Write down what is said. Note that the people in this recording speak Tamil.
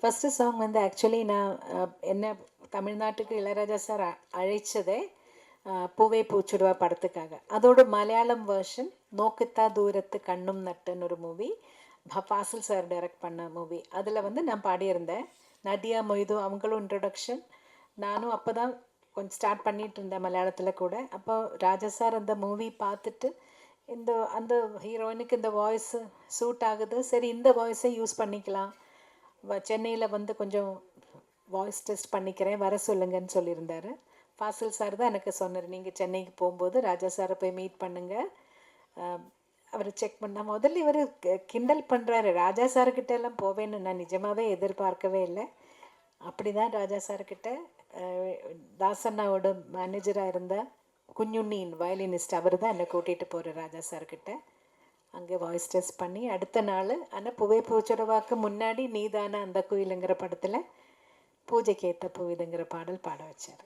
ஃபஸ்ட்டு சாங் வந்து ஆக்சுவலி நான் என்ன தமிழ்நாட்டுக்கு இளையராஜா சார் அழைச்சதே பூவே பூச்சுடுவா படத்துக்காக. அதோட மலையாளம் வேர்ஷன் நோக்குத்தா தூரத்து கண்ணும் நட்டுன்னு ஒரு மூவி, ஃபாசில் சார் டைரக்ட் பண்ண மூவி. அதில் வந்து நான் பாடியிருந்தேன். நதியா மொய்து அவங்களும் இன்ட்ரொடக்ஷன். நானும் அப்போ தான் கொஞ்சம் ஸ்டார்ட் பண்ணிகிட்டு இருந்தேன் மலையாளத்தில் கூட. அப்போ ராஜா சார் அந்த மூவி பார்த்துட்டு அந்த ஹீரோயினுக்கு இந்த வாய்ஸு சூட் ஆகுது, சரி இந்த வாய்ஸை யூஸ் பண்ணிக்கலாம், சென்னையில் வந்து கொஞ்சம் வாய்ஸ் டெஸ்ட் பண்ணிக்கிறேன், வர சொல்லுங்கன்னு சொல்லியிருந்தாரு. ஃபாசில் சார் தான் எனக்கு சொன்னார், நீங்கள் சென்னைக்கு போகும்போது ராஜா சாரை போய் மீட் பண்ணுங்கள், அவர் செக் பண்ணால். முதல்ல இவர் கிண்டல் பண்ணுறாரு, ராஜா சார்கிட்ட எல்லாம் போவேன்னு நான் நிஜமாகவே எதிர்பார்க்கவே இல்லை. அப்படி தான் ராஜா சார்கிட்ட தாசண்ணாவோட மேனேஜராக இருந்த குஞ்சுண்ணின் வயலினிஸ்ட் அவர் தான் என்னை கூட்டிகிட்டு போகிற ராஜா சார்கிட்ட. அங்கே வாய்ஸ் டெஸ்ட் பண்ணி அடுத்த நாள், ஆனால் பூவே பூச்சுடவாக்கு முன்னாடி நீதான அந்த குயிலுங்கிற படத்தில் பூஜைக்கு ஏற்ற பூ இதுங்கிற பாடல் பாட வச்சார்.